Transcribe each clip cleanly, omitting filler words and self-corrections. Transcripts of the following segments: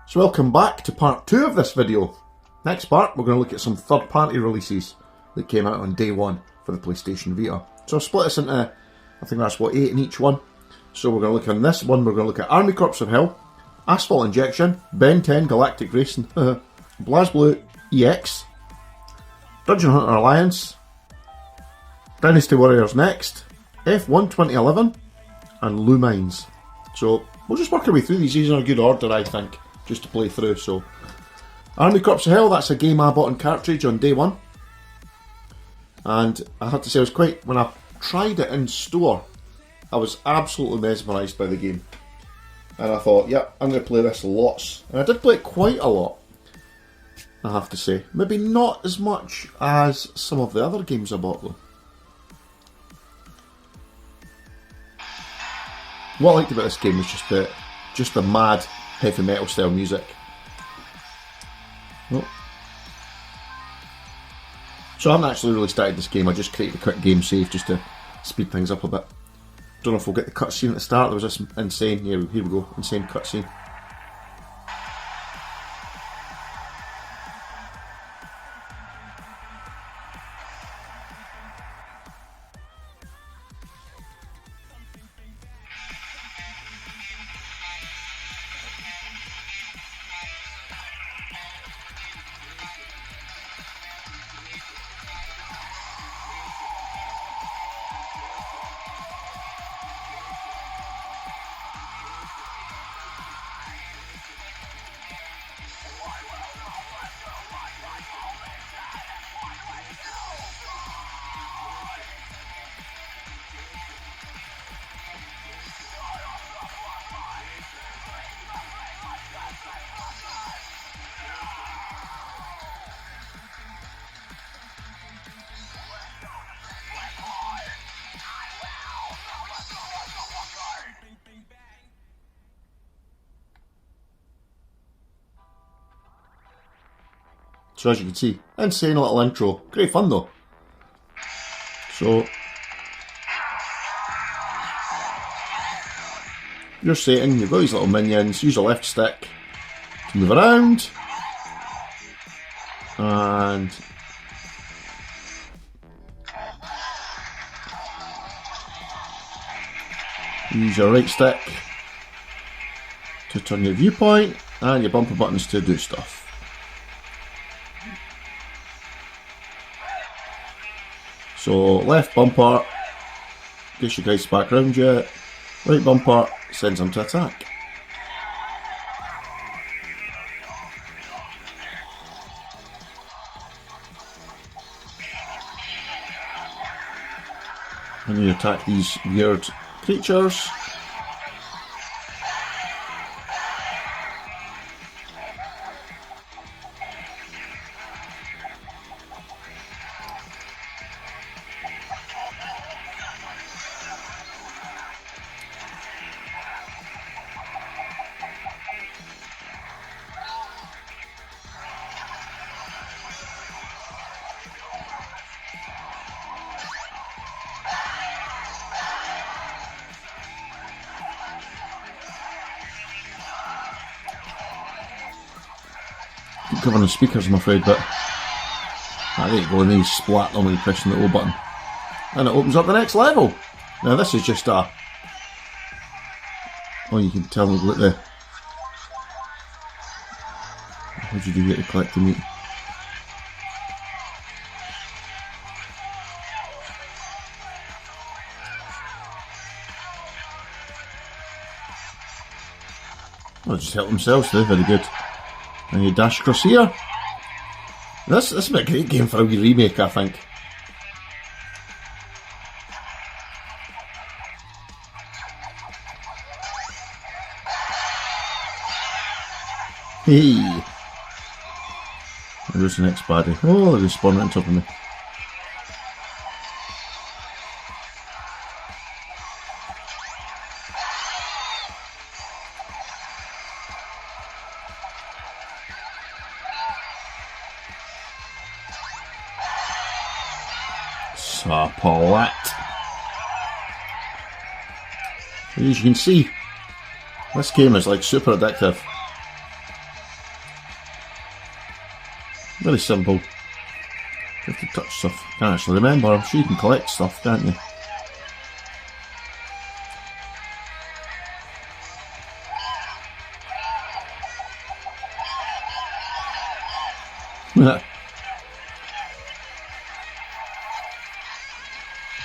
So welcome back to part 2 of this video. Next part we're going to look at some third party releases that came out on day 1 for the PlayStation Vita. So I've split this into, I think that's what, 8 in each one. So we're going to look on this one, we're going to look at Army Corps of Hell, Asphalt Injection, Ben 10 Galactic Racing, BlazBlue EX, Dungeon Hunter Alliance, Dynasty Warriors Next, F1 2011 and Lumines. So we'll just work our way through these in a good order, I think, just to play through. So Army Corps of Hell, that's a game I bought on cartridge on day 1, and I have to say when I tried it in store, I was absolutely mesmerised by the game, and I thought, yep, I'm going to play this lots, and I did play it quite a lot, I have to say. Maybe not as much as some of the other games I bought though. What I liked about this game was just the mad heavy metal style music. Oh. So I haven't actually really started this game, I just created a quick game save just to speed things up a bit. Don't know if we'll get the cutscene at the start. There was this insane, here we go, insane cutscene. So as you can see, insane little intro. Great fun though. So you're setting, you've got these little minions, use the left stick to move around, and use your right stick to turn your viewpoint, and your bumper buttons to do stuff. So left bumper gets you guys back round you, right bumper sends them to attack. And you attack these weird creatures. Keep covering the speakers, I'm afraid, but there you go, and then you splat them when you press the O button. And it opens up the next level. Now this is just a... Oh, you can tell me, look there. How do you do here to collect the meat? Oh, just help themselves there, very good. And you dash across here. This would be a great game for a wee remake, I think. Hey! There's the next baddie. Oh, they spawn right on top of me. Sapolette. As you can see, this game is like super addictive. Very simple. You have to touch stuff. Can't actually remember. I'm sure you can collect stuff, can't you?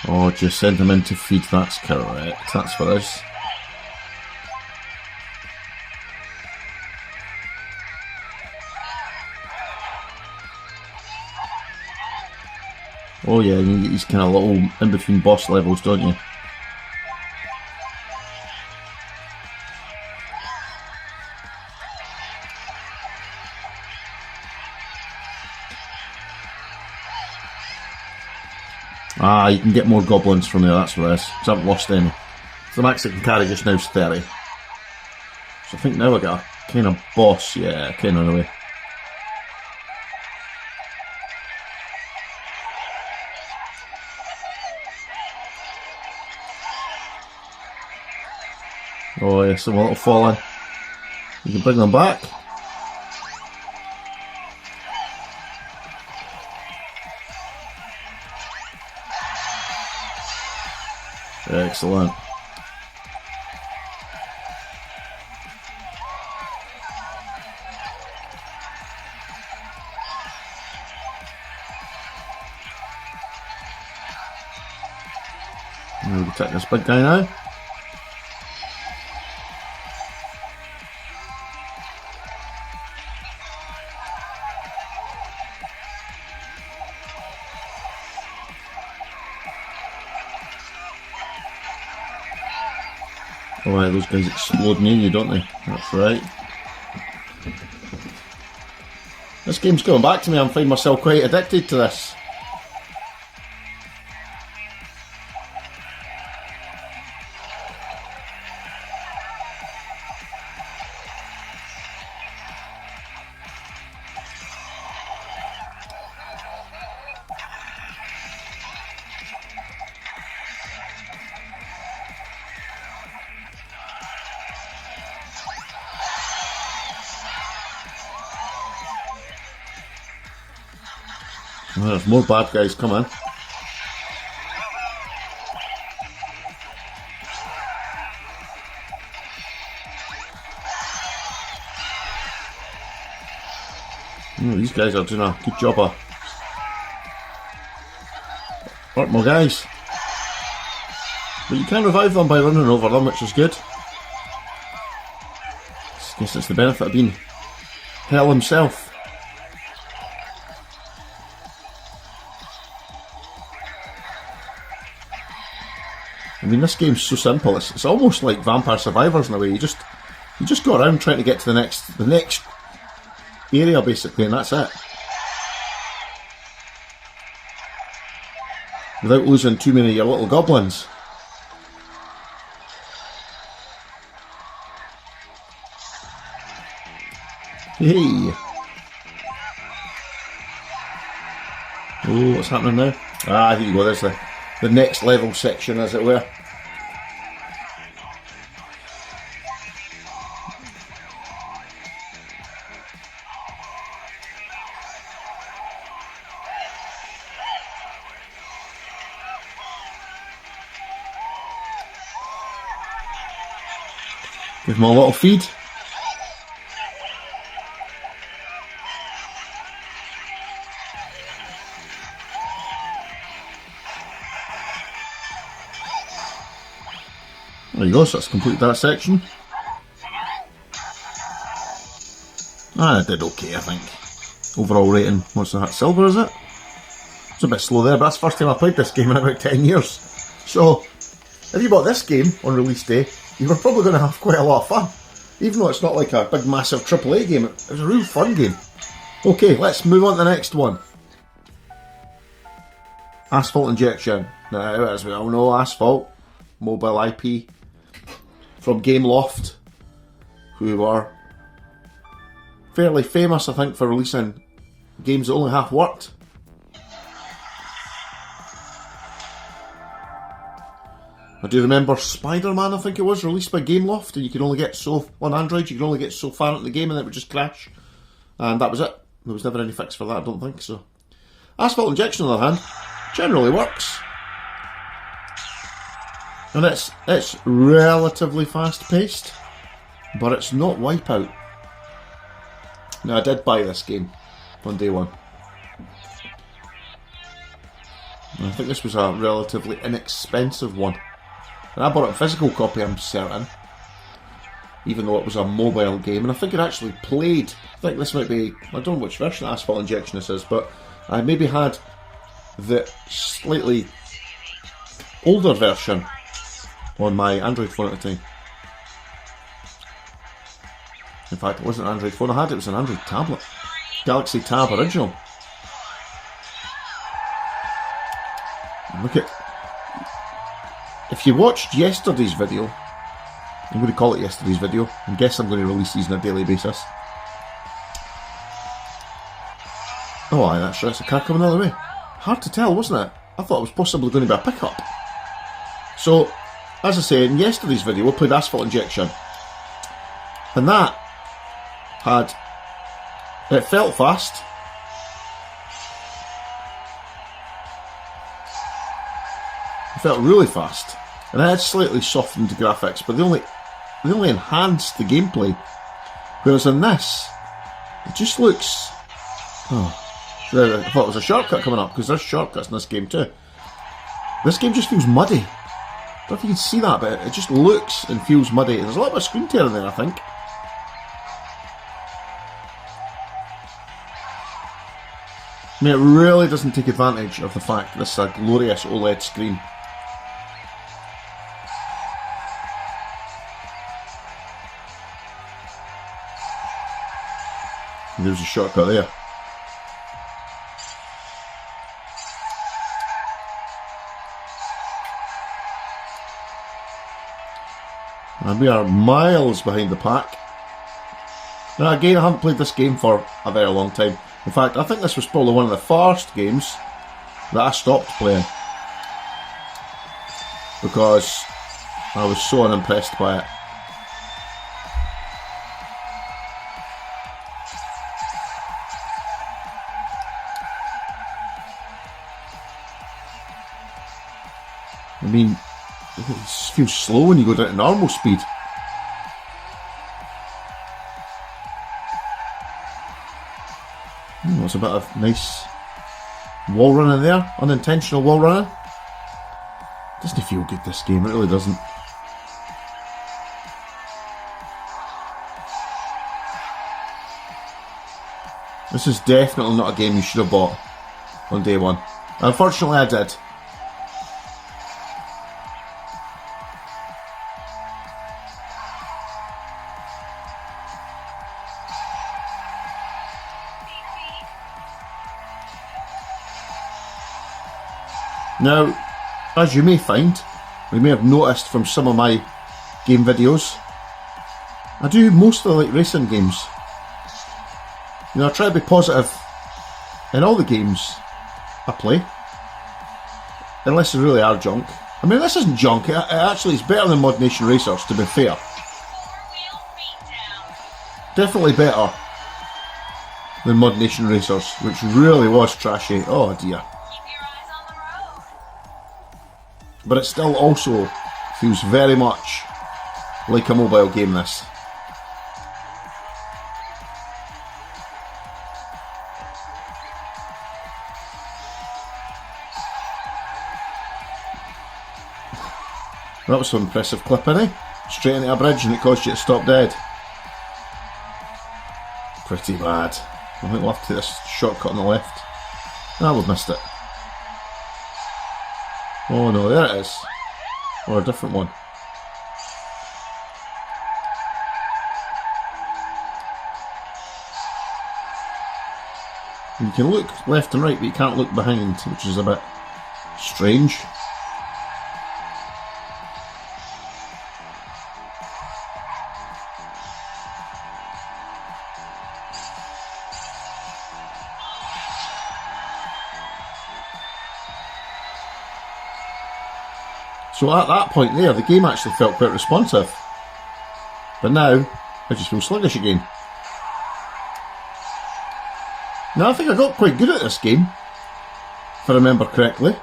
Oh, just send them in to feed. That's correct. That's what it is. Oh yeah, you get these kind of little in-between boss levels, don't you? Ah, you can get more goblins from there, that's what it is. Because I haven't lost any. So the max I can carry just now is 30. So I think now I got a kind of boss, yeah, kind of in a way. Oh yeah, some little fall in. You can bring them back. Excellent. We'll take this big guy now. Oh yeah, those guys explode near you, don't they? That's right. This game's coming back to me. I'm finding myself quite addicted to this. Oh, there's more bad guys coming. Oh, these guys are doing a good job of hurt more guys. But you can revive them by running over them, which is good. I guess it's the benefit of being hell himself. I mean, this game's so simple. It's almost like Vampire Survivors in a way. You just go around trying to get to the next area basically, and that's it. Without losing too many of your little goblins. Hey. Oh, what's happening now? Ah, here you go. There's the next level section, as it were. Give him a little feed. There you go, so that's completed that section. I did okay, I think. Overall rating, what's that, silver is it? It's a bit slow there, but that's the first time I played this game in about 10 years. So, if you bought this game on release day, you were probably going to have quite a lot of fun. Even though it's not like a big massive AAA game, it was a real fun game. Okay, let's move on to the next one. Asphalt Injection. Now, as we all know, Asphalt, mobile IP, from Gameloft, who were fairly famous, I think, for releasing games that only half worked. I do remember Spider-Man, I think it was, released by Gameloft, and you could only get so, on Android, you could only get so far into the game and it would just crash. And that was it. There was never any fix for that, I don't think so. Asphalt injection, on the other hand, generally works. And it's relatively fast-paced, but it's not Wipeout. Now, I did buy this game on day one. And I think this was a relatively inexpensive one. And I bought a physical copy, I'm certain. Even though it was a mobile game. And I think it actually played... I think this might be... I don't know which version of Asphalt Injection this is, but I maybe had the slightly older version on my Android phone at the time. In fact, it wasn't an Android phone I had, it was an Android tablet. Galaxy Tab Original. Look at... If you watched yesterday's video, I'm going to call it yesterday's video, and guess I'm going to release these on a daily basis. Oh aye, that's right, it's a car coming the other way. Hard to tell, wasn't it? I thought it was possibly going to be a pickup. So, as I say, in yesterday's video we played Asphalt Injection. And that had... It felt fast. It felt really fast. And it had slightly softened the graphics, but they only enhanced the gameplay. Whereas in this, it just looks... Oh, I thought it was a shortcut coming up, because there's shortcuts in this game too. This game just feels muddy. I don't know if you can see that, but it just looks and feels muddy. There's a lot of screen tear in there, I think. I mean, it really doesn't take advantage of the fact that this is a glorious OLED screen. There's a shortcut there. And we are miles behind the pack. Now again, I haven't played this game for a very long time. In fact, I think this was probably one of the first games that I stopped playing. Because I was so unimpressed by it. I mean, it feels slow when you go down to normal speed. There's a bit of nice wall running there, unintentional wall running. Doesn't feel good, this game, it really doesn't. This is definitely not a game you should have bought on day one. Unfortunately I did. Now, as you may find, you may have noticed from some of my game videos, I do mostly like racing games. You know, I try to be positive in all the games I play, unless they really are junk. I mean, this isn't junk, it actually is better than Mod Nation Racers, to be fair. Definitely better than Mod Nation Racers, which really was trashy. Oh dear. But it still also feels very much like a mobile game, this. That was some impressive clip, innit? Straight into a bridge and it caused you to stop dead. Pretty bad. I think we'll have to take this shortcut on the left. Ah, we've missed it. Oh no, there it is. Or a different one. You can look left and right, but you can't look behind, which is a bit strange. So at that point there, the game actually felt quite responsive. But now, I just feel sluggish again. Now, I think I got quite good at this game, if I remember correctly.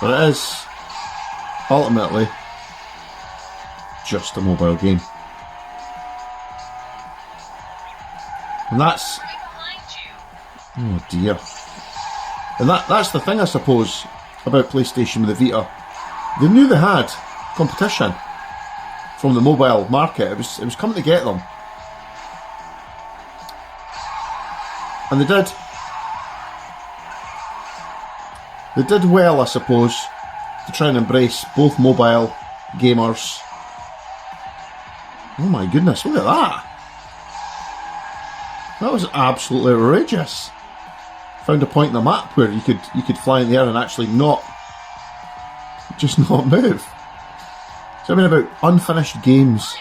But it is ultimately just a mobile game. And that's... oh dear. And that's the thing, I suppose, about PlayStation with the Vita. They knew they had competition from the mobile market. It was coming to get them. And they did. They did well, I suppose, to try and embrace both mobile gamers. Oh my goodness, look at that. That was absolutely outrageous. Found a point in the map where you could fly in the air and actually not move. So I mean, about unfinished games.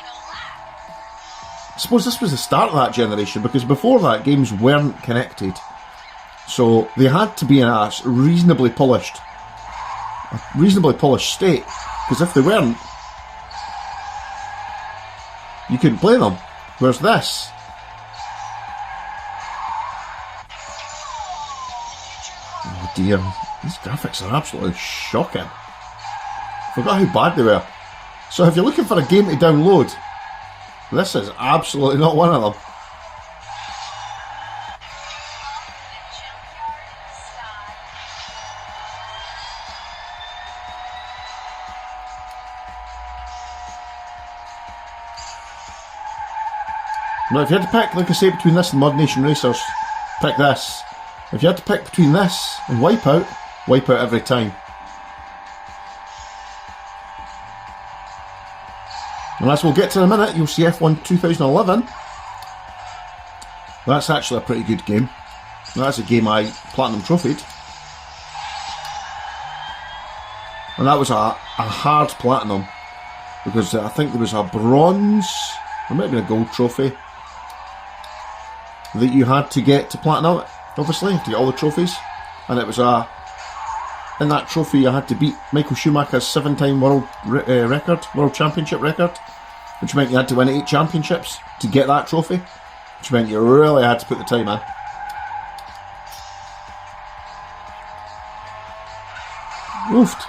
I suppose this was the start of that generation, because before that games weren't connected. So they had to be in a reasonably polished state, because if they weren't, you couldn't play them. Whereas this, oh dear, these graphics are absolutely shocking. Forgot how bad they were. So if you're looking for a game to download, this is absolutely not one of them. Now, if you had to pick, like I say, between this and Mod Nation Racers, pick this. If you had to pick between this and Wipeout every time. And as we'll get to in a minute, you'll see F1 2011. That's actually a pretty good game. That's a game I Platinum Trophied. And that was a hard Platinum, because I think there was a bronze, or maybe a gold trophy, that you had to get to Platinum, obviously, to get all the trophies. And it was in that trophy you had to beat Michael Schumacher's 7-time world championship record, which meant you had to win 8 championships to get that trophy, which meant you really had to put the time in. Oofed.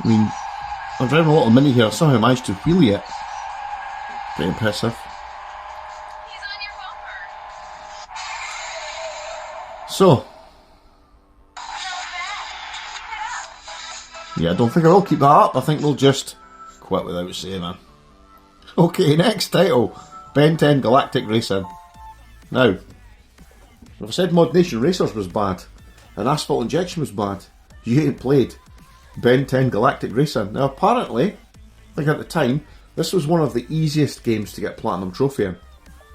I mean, I'm driving a little Mini here. I somehow managed to wheelie it. Pretty impressive. He's on your bumper. So, yeah, I don't think I will keep that up. I think we'll just quit without saving. Okay, next title, Ben 10 Galactic Racing. Now, if I said Mod Nation Racers was bad and Asphalt Injection was bad, you ain't played Ben 10 Galactic Racing. Now apparently, I think at the time, this was one of the easiest games to get Platinum Trophy in,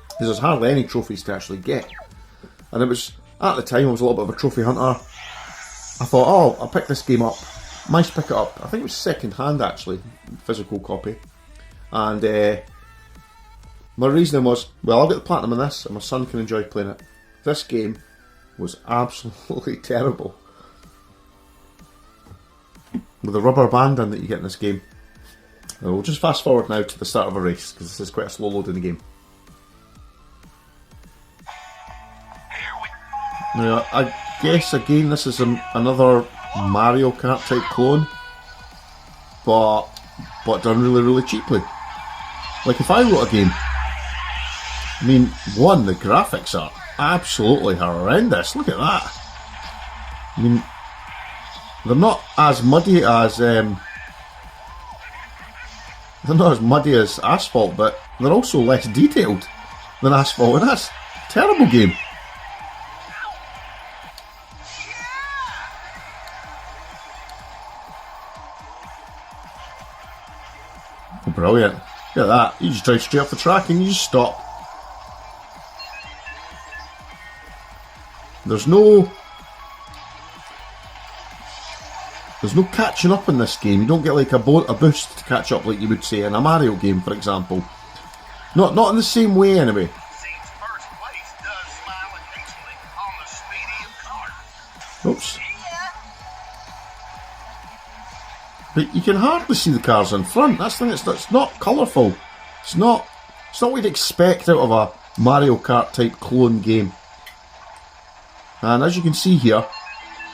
because there's hardly any trophies to actually get. And it was, at the time, I was a little bit of a trophy hunter. I thought, oh, I'll pick this game up. Managed to pick it up. I think it was second hand actually, physical copy. And my reasoning was, well, I'll get the Platinum in this and my son can enjoy playing it. This game was absolutely terrible. With the rubber banding that you get in this game. We'll just fast forward now to the start of a race, because this is quite a slow load in the game. Now, I guess again this is another Mario Kart type clone, but done really, really cheaply. Like if I wrote a game, I mean, one, the graphics are absolutely horrendous. Look at that. I mean, they're not as muddy as Asphalt, but they're also less detailed than Asphalt, and that's a terrible game. Oh, brilliant. Look at that. You just drive straight off the track and you just stop. There's no There's no catching up in this game. You don't get like a boost to catch up like you would say in a Mario game, for example. Not in the same way, anyway. Seems first place does smile occasionally on the speedy of cars. Oops. But you can hardly see the cars in front. That's the thing. It's not colourful. It's not what you'd expect out of a Mario Kart type clone game. And as you can see here,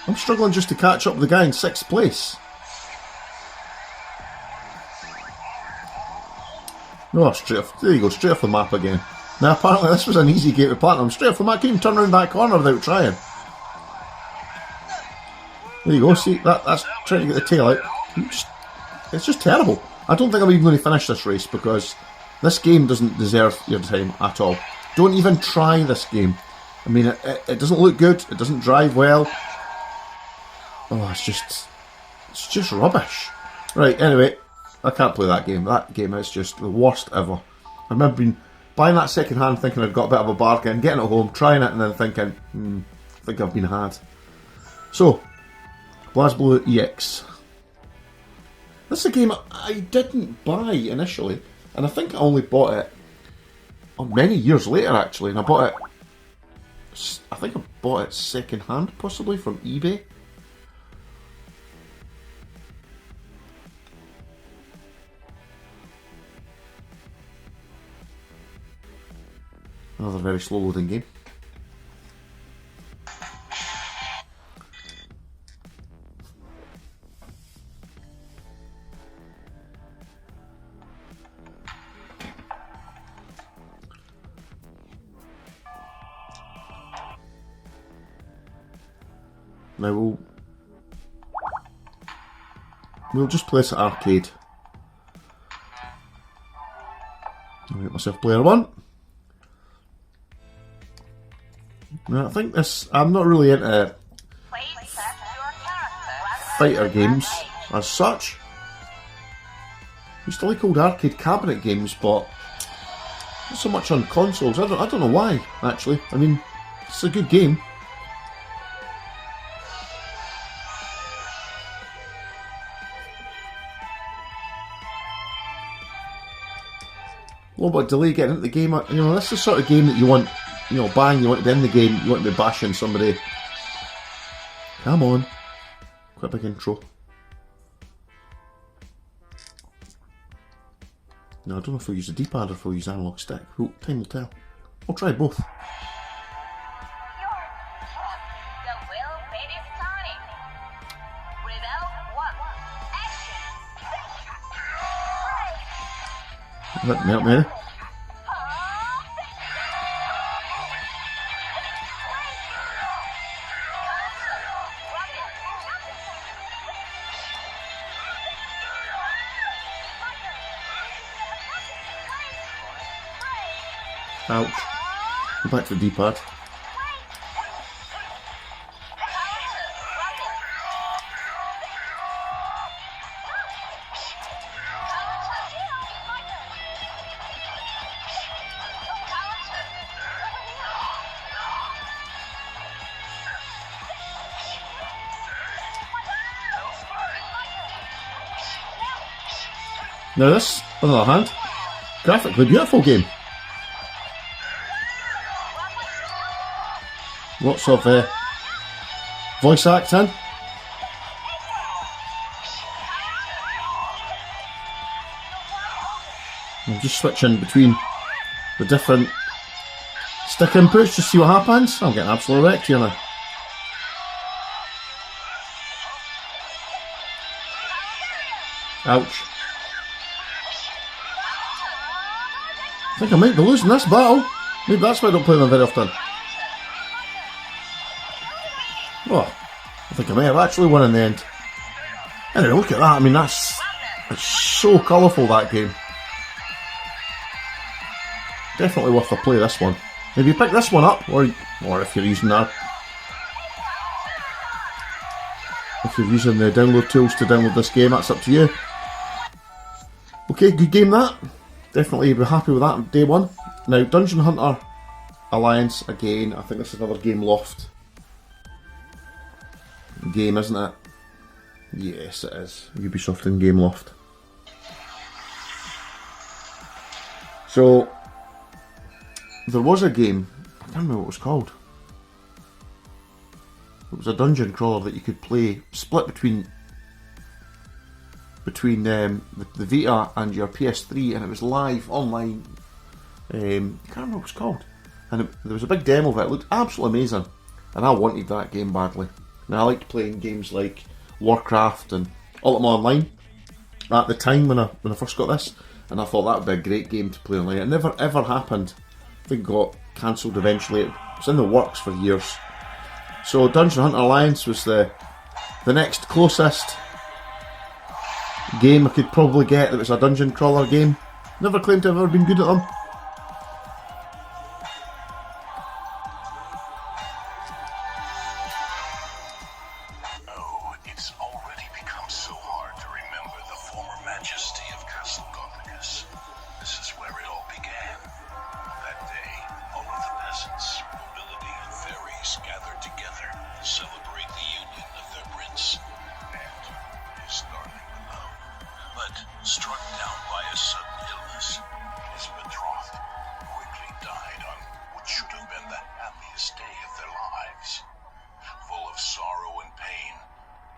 I'm struggling just to catch up with the guy in 6th place. No, straight off. There you go, straight off the map again. Now apparently this was an easy game to platinum. Straight off the map, I couldn't turn around that corner without trying. There you go, see, that's trying to get the tail out. It's just terrible. I don't think I'm even going to finish this race because this game doesn't deserve your time at all. Don't even try this game. I mean, it doesn't look good, it doesn't drive well. Oh, it's just rubbish. Right, anyway, I can't play that game. That game is just the worst ever. I remember buying that second hand thinking I'd got a bit of a bargain, getting it home, trying it and then thinking, I think I've been had. So, BlazBlue EX. This is a game I didn't buy initially, and I think I only bought it many years later actually, and I think I bought it second hand possibly from eBay. Another very slow loading game. Now we'll just place it arcade. I'll make myself player 1. Now I think I'm not really into fighter games as such. I used to like old arcade cabinet games, but not so much on consoles. I don't know why, actually. I mean, it's a good game. A little bit of delay getting into the game. You know, this is the sort of game that you want, you know, bang, you want to be in the game, you want to be bashing somebody. Come on. Quite a big intro. No, I don't know if we'll use a D-pad or if we'll use analog stick. Well, time will tell. I'll try both. The wheel bait is starting. Rebel 1. Action. Let me up, man. Ouch. Go back to the D-pad. Now this, on the other hand, graphically beautiful game. Lots of voice acting. I'm just switching between the different stick inputs to see what happens. I'm getting absolutely wrecked here now. Ouch. I think I might be losing this battle. Maybe that's why I don't play them very often. Oh, I think I may have actually won in the end. Anyway, look at that. I mean, it's so colourful, that game. Definitely worth a play, this one. If you pick this one up, or if you're using that, if you're using the download tools to download this game, that's up to you. Okay, good game that. Definitely be happy with that on day one. Now, Dungeon Hunter Alliance, again, I think this is another game loft game, isn't it? Yes, it is. Ubisoft and Gameloft. So, there was a game, I can't remember what it was called. It was a dungeon crawler that you could play, split between the Vita and your PS3, and it was live online. I can't remember what it was called. And there was a big demo of it. It looked absolutely amazing, and I wanted that game badly. And I liked playing games like Warcraft and Ultima Online at the time when I first got this, and I thought that would be a great game to play online. It never ever happened. I think it got cancelled eventually. It was in the works for years. So Dungeon Hunter Alliance was the next closest game I could probably get that was a dungeon crawler game. Never claimed to have ever been good at them. Oh, it's already become so hard to remember the former majesty of Castle Gothicus. This is where it all began. That day, all of the peasants, nobility, and fairies gathered together to celebrate the union of their prince and his darling beloved. But struck down by a sudden illness, his betrothed quickly died on what should have been the happiest day of their lives. Full of sorrow and pain,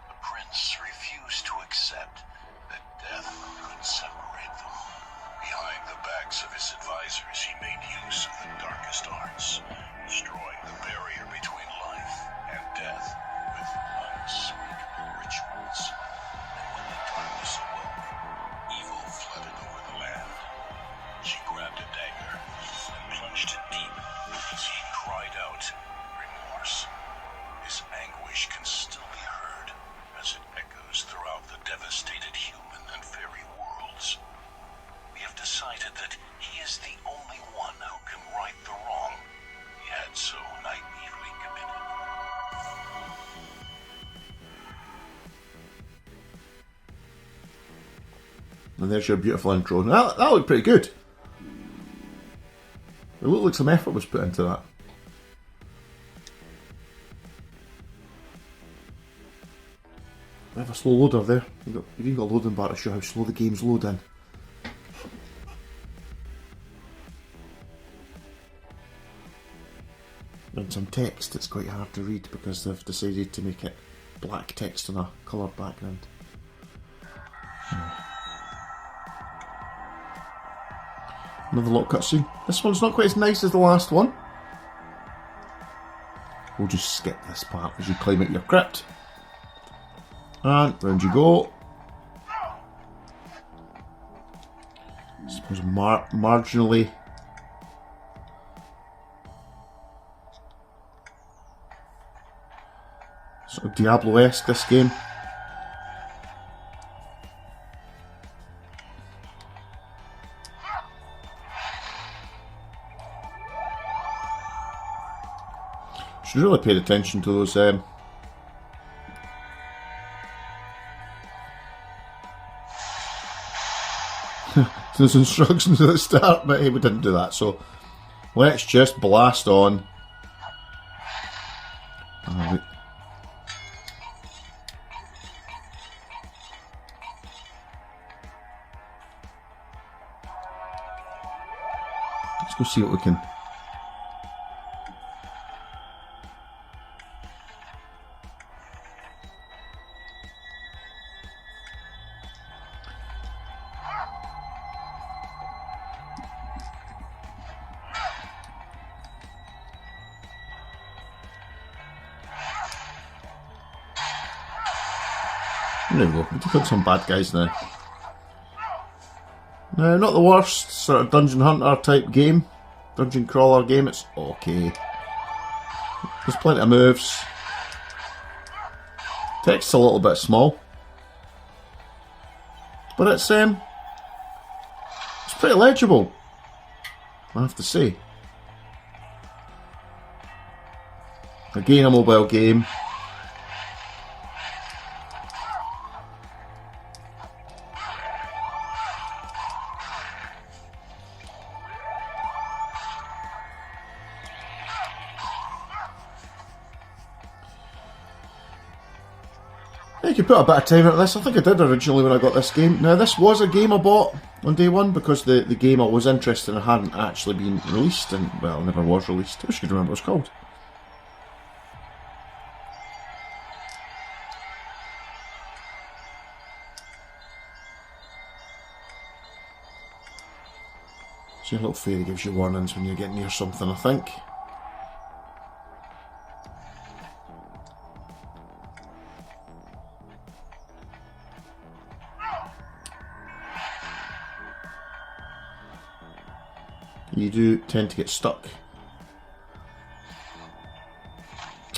the prince refused to accept that death could separate them. Behind the backs of his advisors, he made use of the darkest arts, destroying the barrier between life and death with unspeakable rituals. And when the darkness awoke, evil flooded over the land. She grabbed a dagger and plunged it deep as he cried out remorse. His anguish can still be heard as it echoes throughout the devastated human and fairy worlds. We have decided that he is the only one who can right the wrong he had so naively committed. And there's your beautiful intro. Now, that looked pretty good. It looked like some effort was put into that. We have a slow loader there. You've even got a loading bar to show how slow the game's loading. And some text that's quite hard to read because they've decided to make it black text on a coloured background. Another little cutscene. This one's not quite as nice as the last one. We'll just skip this part as you climb out your crypt. And round you go. I suppose marginally sort of Diablo-esque, this game. Should really pay attention to those those instructions at the start, but hey, we didn't do that, so let's just blast on. Let's go see what we can. There we go, we took out some bad guys now. No, not the worst sort of dungeon hunter type game. Dungeon crawler game, it's okay. There's plenty of moves. Text's a little bit small. But it's pretty legible, I have to say. Again, a mobile game. You could put a bit of time into this. I think I did originally when I got this game. Now, this was a game I bought on day one because the game I was interested in hadn't actually been released, and, well, never was released. I wish I could remember what it was called. So your little fairy gives you warnings when you're getting near something, I think. You do tend to get stuck.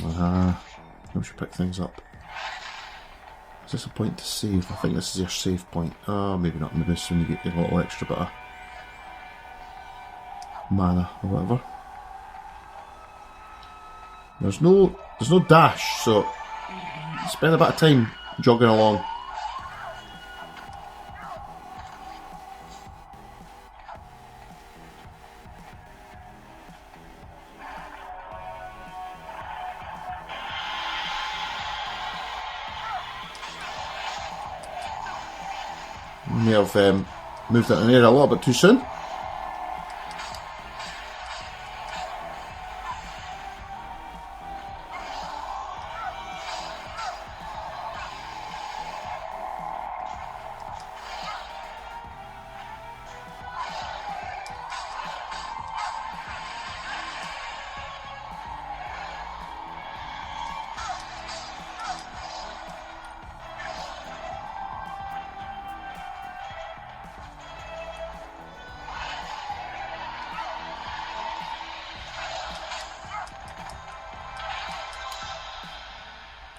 I should pick things up. Is this a point to save? I think this is your save point. Maybe not. Maybe soon you get your little extra bit of mana or whatever. There's no dash, so spend a bit of time jogging along. May have moved into an area a little bit too soon.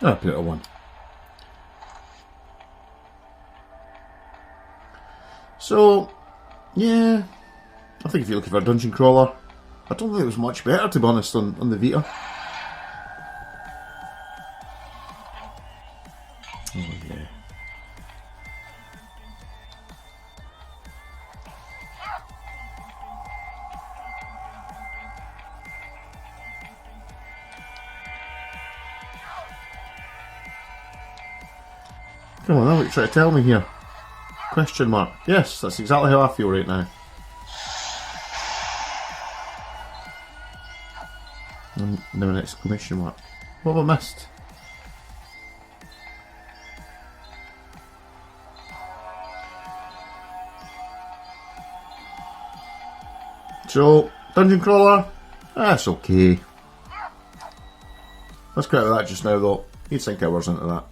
I put it at 1. So, yeah, I think if you're looking for a dungeon crawler, I don't think it was much better, to be honest, on the Vita. Oh yeah. Come on, now what you trying to tell me here? Question mark. Yes, that's exactly how I feel right now. And now an exclamation mark. What have I missed? So, dungeon crawler, that's okay. Let's get out of that just now though. You'd think hours into that.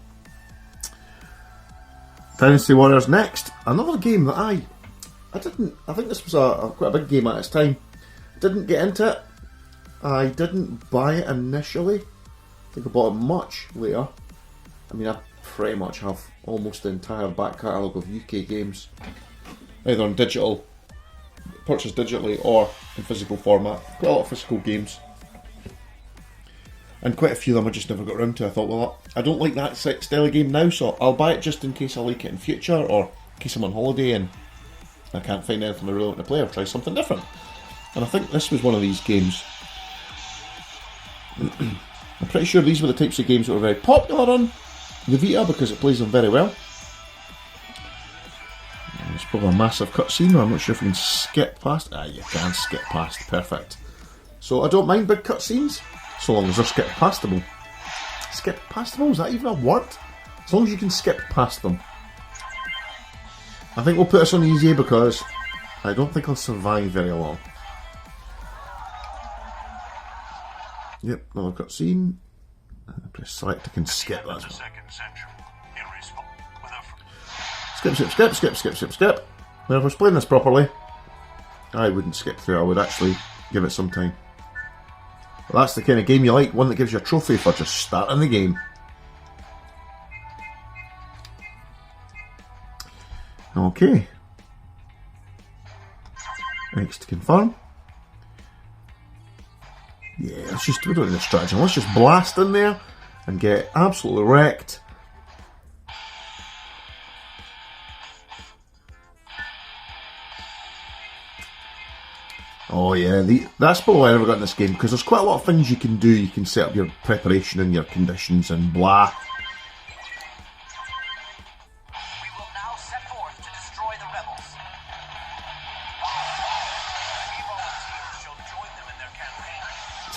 Dynasty Warriors next. Another game that I think this was quite a big game at its time. Didn't get into it. I didn't buy it initially. I think I bought it much later. I mean, I pretty much have almost the entire back catalogue of UK games, either on digital, purchased digitally, or in physical format. Quite a lot of physical games. And quite a few of them I just never got around to. I thought, well, I don't like that style of game now, so I'll buy it just in case I like it in future, or in case I'm on holiday and I can't find anything I really want to play, or try something different. And I think this was one of these games. I'm pretty sure these were the types of games that were very popular on the Vita because it plays them very well. There's probably a massive cutscene. I'm not sure if we can skip past. You can skip past. Perfect. So I don't mind big cutscenes, so long as they're skip pastable. Skip pastable? Is that even a word? As long as you can skip past them. I think we'll put this on easy because I don't think I'll survive very long. Yep, another cutscene. Press select, I can skip that. Skip. Now if I was playing this properly, I wouldn't skip through, I would actually give it some time. Well, that's the kind of game you like, one that gives you a trophy for just starting the game. Okay. Next to confirm. Yeah, we don't need a strategy. Let's just blast in there and get absolutely wrecked. Oh yeah, that's probably why I never got in this game, because there's quite a lot of things you can do. You can set up your preparation and your conditions and blah.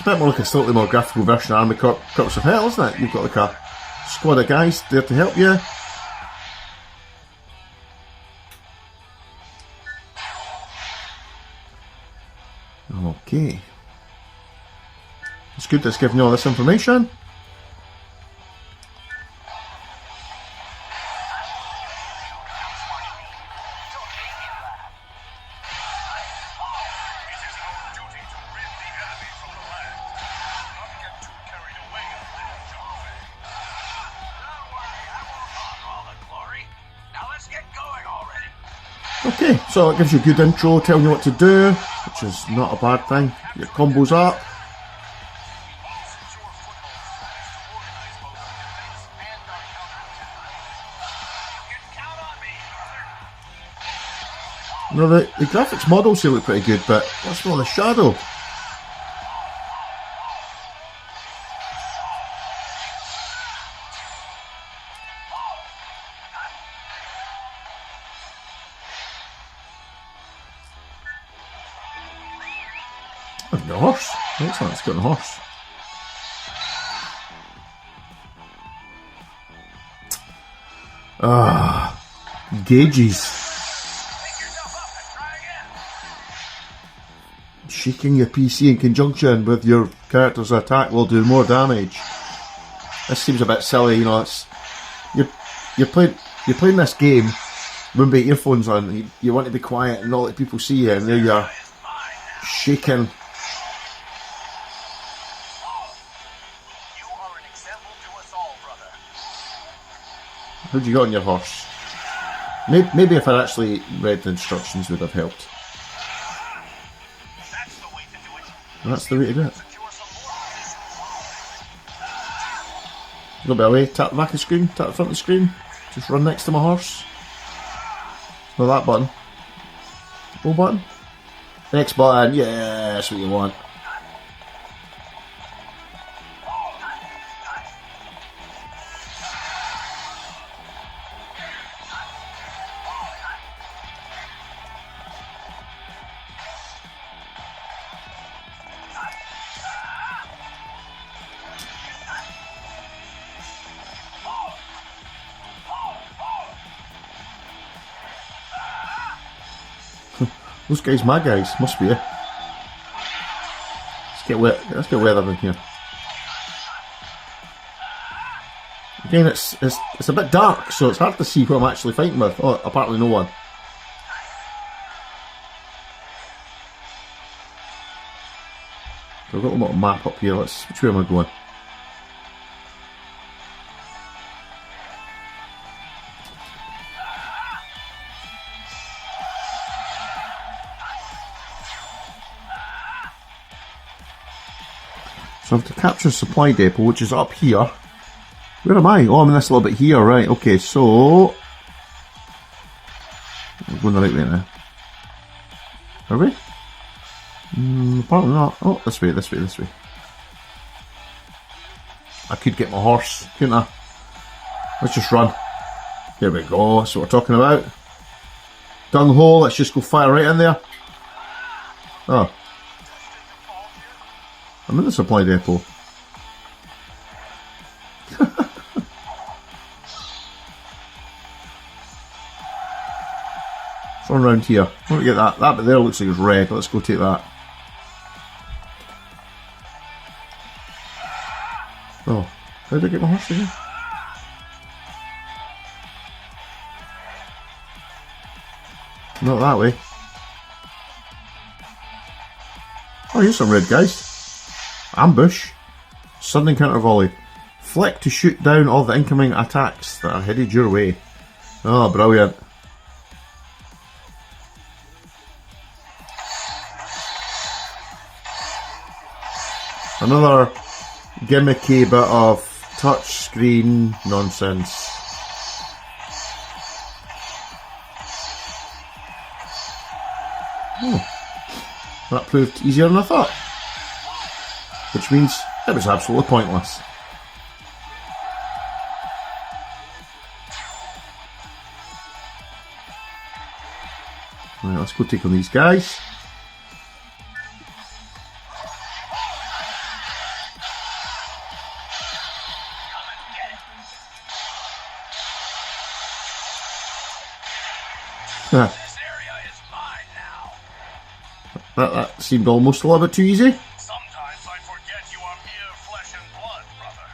bit more like a slightly more graphical version of Army Corps of Hell, isn't it? You've got like a squad of guys there to help you. Okay. It's good that it's giving you all this information. Okay, so it gives you a good intro, telling you what to do, which is not a bad thing. Your combos up. Now the graphics models here look pretty good, but what's more the shadow? I've got a horse. Excellent, it's got a horse. Gauges. Shaking your PC in conjunction with your character's attack will do more damage. This seems a bit silly, you know. It's you're playing this game, with earphones on. You want to be quiet and not let people see you, and there you are, shaking. How'd you got on your horse? Maybe if I'd actually read the instructions would have helped. That's the way to do it. A little bit away, tap the back of the screen, tap the front of the screen, just run next to my horse. Not that button. O button. Next button, yeah, that's what you want. Those guys, my guys, must be it. Let's get weather in here. Again, it's a bit dark, so it's hard to see who I'm actually fighting with. Oh, apparently no one. So I've got a little map up here. Which way am I going? So I have to capture a supply depot, which is up here. Where am I? Oh, I'm in this little bit here, right. Okay, so... we're going the right way now. Are we? Apparently not. Oh, this way, this way, this way. I could get my horse, couldn't I? Let's just run. Here we go, that's what we're talking about. Dung hole, let's just go fire right in there. Oh. I'm in the supply depot. Run around here. Why don't we get that? That bit there looks like it's red. Let's go take that. Oh, how did I get my horse again? Not that way. Oh, here's some red guys. Ambush. Sudden counter volley. Flick to shoot down all the incoming attacks that are headed your way. Oh, brilliant. Another gimmicky bit of touchscreen nonsense. Oh, that proved easier than I thought. Which means it was absolutely pointless. Right, let's go take on these guys. Huh. This area is mine now. That seemed almost a little bit too easy. Sometimes I forget you are mere flesh and blood, brother.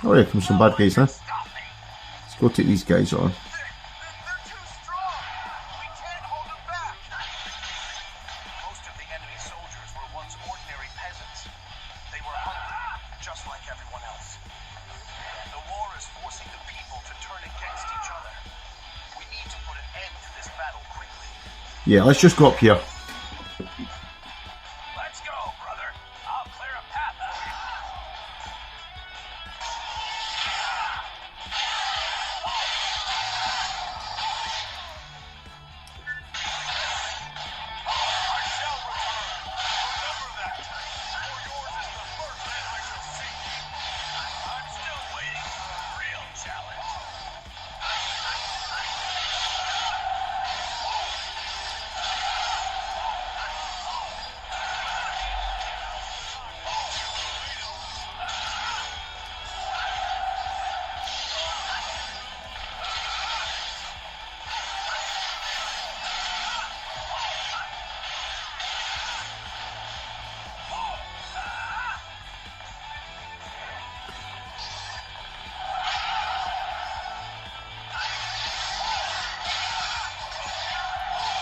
Oh, here comes some bad guys now. Stop me. Let's go take these guys on. They're too strong. We can't hold them back. Most of the enemy soldiers were once ordinary peasants. They were hungry, just like everyone else. The war is forcing the people to turn against each other. We need to put an end to this battle quickly. Yeah, let's just go up here. Let's go, brother. I'll clear a path for you. I shall return. Remember that. For yours is the first man I shall see. I'm still waiting for a real challenge.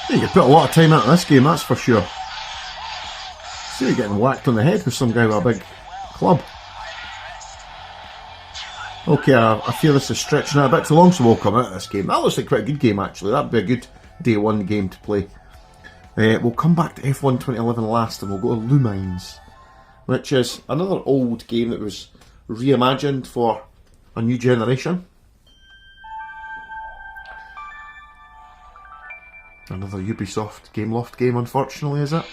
You could put a lot of time into this game, that's for sure. See you getting whacked on the head with some guy with a big club. Okay, I fear this is stretching out a bit too long, so we'll come out of this game. That looks like quite a good game, actually. That'd be a good day one game to play. We'll come back to F1 2011 last, and we'll go to Lumines, which is another old game that was reimagined for a new generation. Another Ubisoft Gameloft game, unfortunately, is it?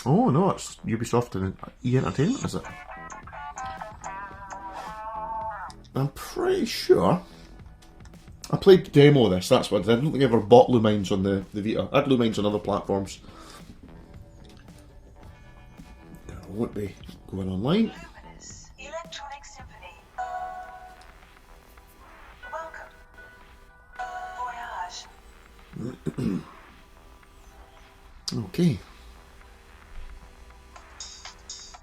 Oh no, it's Ubisoft and EA Entertainment, is it? I'm pretty sure I played the demo of this, that's what I did. I don't think I ever bought Lumines on the Vita. I had Lumines on other platforms. I won't be going online. Electronic Symphony. Welcome. Voyage. Okay.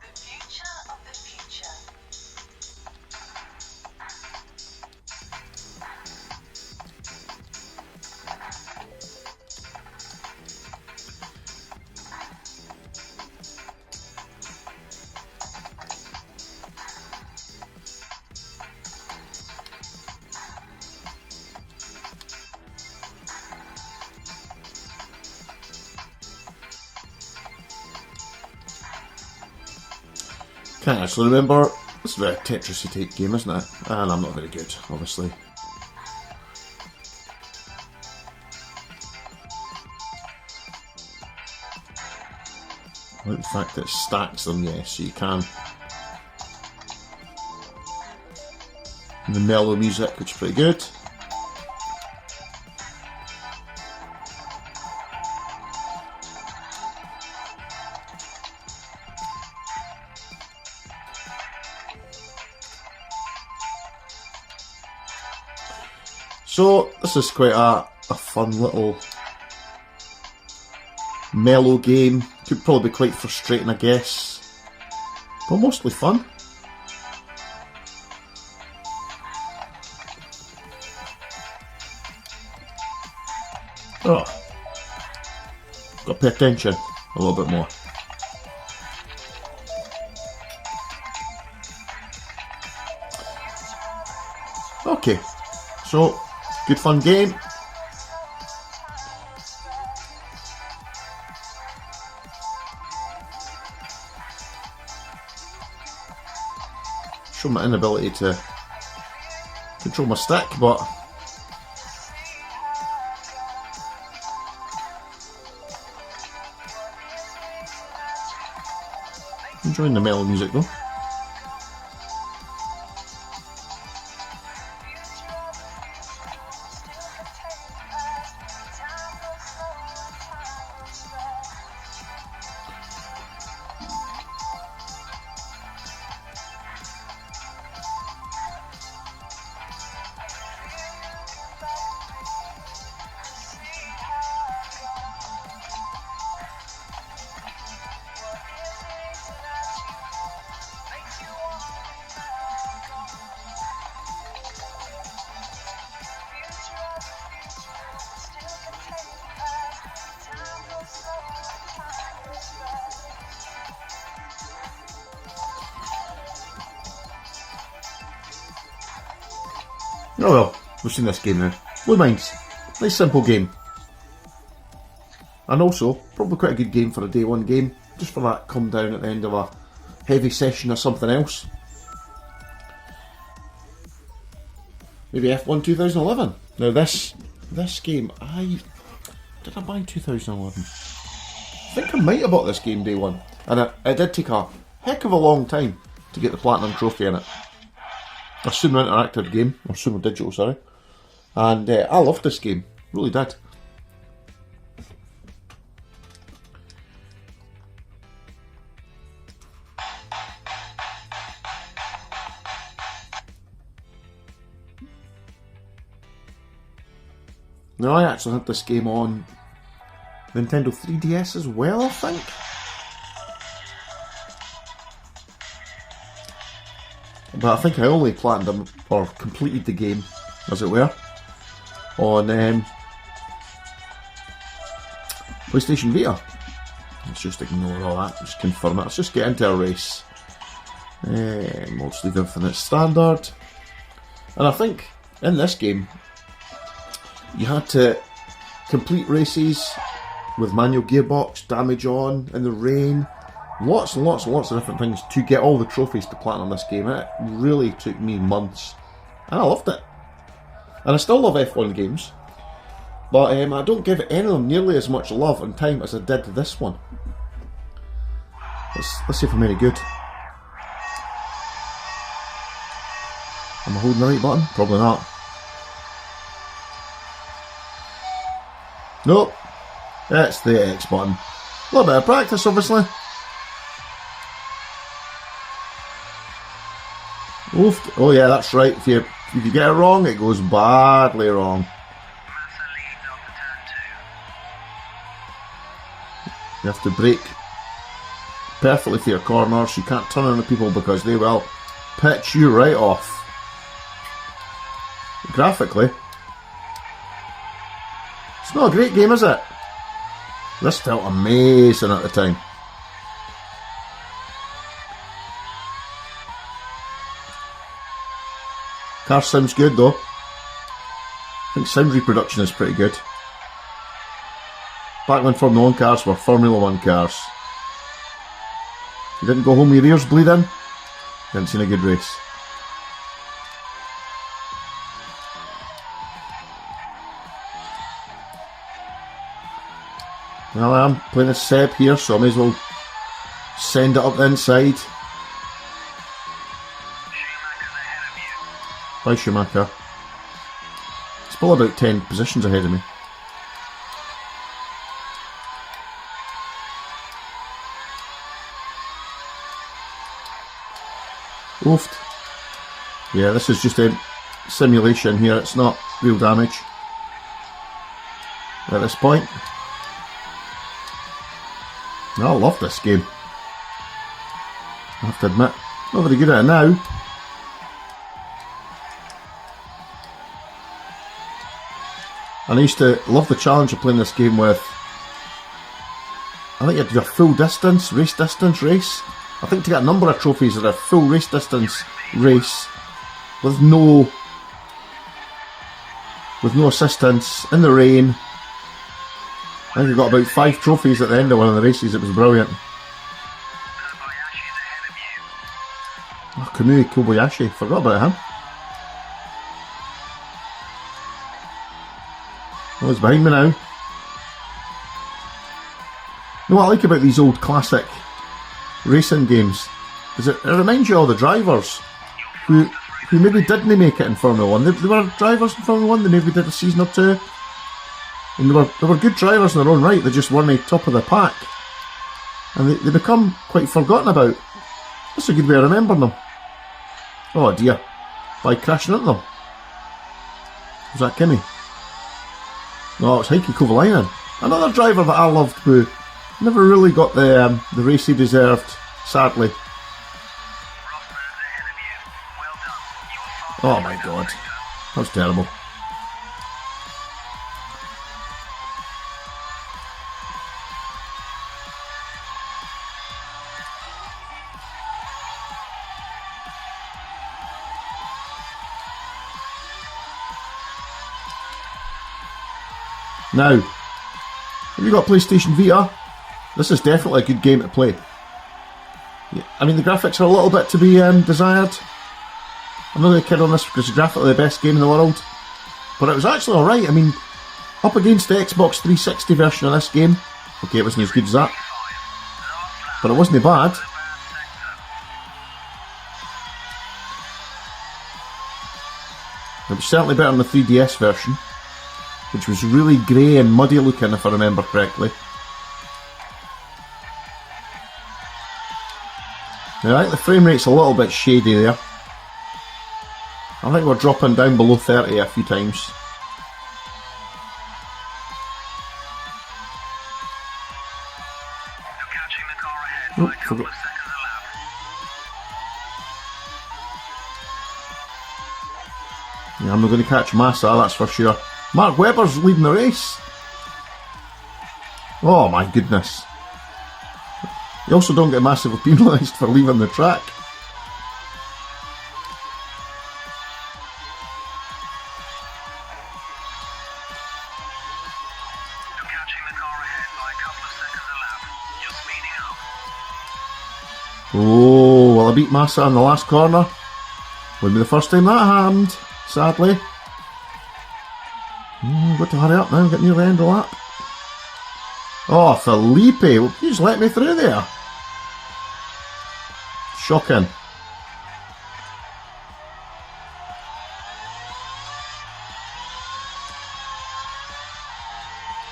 The future of the future. Can't actually remember. This is a very Tetris-y type game, isn't it? And I'm not very good, obviously. I like the fact that it stacks them, yes, so you can. And the mellow music, which is pretty good. So, this is quite a fun little mellow game. Could probably be quite frustrating, I guess, but mostly fun. Oh, got to pay attention a little bit more. Okay, so good fun game. Show my inability to control my stick, but enjoying the mellow music though. Oh well, we've seen this game now. Blue Mines. Nice simple game. And also, probably quite a good game for a day one game. Just for that come down at the end of a heavy session or something else. Maybe F1 2011. Now this game, did I buy in 2011? I think I might have bought this game day one. And it did take a heck of a long time to get the Platinum Trophy in it. A Sumo Interactive game, or Sumo Digital, sorry. And I loved this game, really did. Now I actually had this game on Nintendo 3DS as well, I think. But I think I only platinum or completed the game, as it were, on PlayStation Vita. Let's just ignore all that, just confirm it. Let's just get into a race. Mostly Infinite Standard. And I think in this game, you had to complete races with manual gearbox, damage on, in the rain. Lots and lots and lots of different things to get all the trophies to platinum this game. It really took me months. And I loved it. And I still love F1 games. But I don't give any of them nearly as much love and time as I did to this one. Let's see if I'm any good. Am I holding the right button? Probably not. Nope. It's the X button. A little bit of practice, obviously. Oof. Oh yeah, that's right. If you get it wrong, it goes badly wrong. You have to brake perfectly for your corners. You can't turn into people because they will pitch you right off. Graphically, it's not a great game, is it? This felt amazing at the time. Car sounds good though. I think sound reproduction is pretty good. Back when Formula 1 cars were Formula 1 cars. You didn't go home with your ears bleeding? You hadn't seen a good race. Well, I am playing as Seb here, so I may as well send it up the inside. By Schumacher. He's still about 10 positions ahead of me. Oofed. Yeah, this is just a simulation here, it's not real damage at this point. I love this game. I have to admit, not very good at it now. And I used to love the challenge of playing this game with, I think you had to do a full distance, race. I think to get a number of trophies at a full race distance race with no assistance, in the rain. I think I got about 5 trophies at the end of one of the races. It was brilliant. Oh, Kamui Kobayashi. Forgot about him. Oh, he's behind me now. You know what I like about these old classic racing games is it reminds you of all the drivers who maybe didn't make it in Formula 1. They were drivers in Formula 1, they maybe did a season or two. And they were good drivers in their own right, they just weren't top of the pack. And they become quite forgotten about. That's a good way of remembering them. Oh dear. By crashing into them. Was that Kimi? No, it was Heikki Kovalainen. Another driver that I loved who never really got the race he deserved, sadly. Oh my god. That was terrible. Now, if you've got PlayStation Vita, this is definitely a good game to play. Yeah, I mean, the graphics are a little bit to be desired. I'm not going to kid on this because it's graphically the best game in the world. But it was actually alright. I mean, up against the Xbox 360 version of this game. Okay, it wasn't as good as that. But it wasn't bad. It was certainly better than the 3DS version, which was really grey and muddy looking, if I remember correctly. Now, I think the frame rate's a little bit shady there. I think we're dropping down below 30 a few times. Oh, forgot. Yeah, I'm not going to catch Massa, that's for sure. Mark Webber's leading the race. Oh my goodness. You also don't get massively penalised for leaving the track. You're catching the car ahead by a couple of seconds a lap. You're speeding up. Oh, well, I beat Massa in the last corner. Wouldn't be the first time that happened, sadly. Got to hurry up now, get near the end of the lap. Oh, Felipe, you just let me through there. Shocking.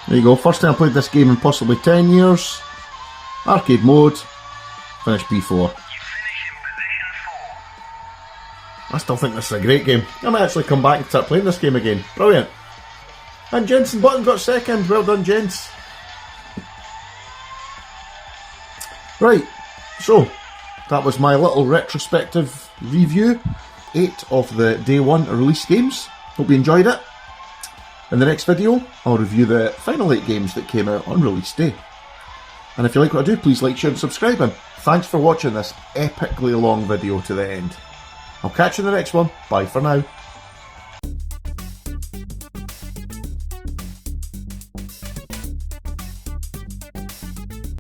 There you go, first time I played this game in possibly 10 years. Arcade mode, finished P4. I still think this is a great game. I might actually come back and start playing this game again. Brilliant. And Jensen Button got second. Well done, gents. Right, so that was my little retrospective review. 8 of the day 1 release games. Hope you enjoyed it. In the next video, I'll review the final 8 games that came out on release day. And if you like what I do, please like, share and subscribe. And thanks for watching this epically long video to the end. I'll catch you in the next one. Bye for now.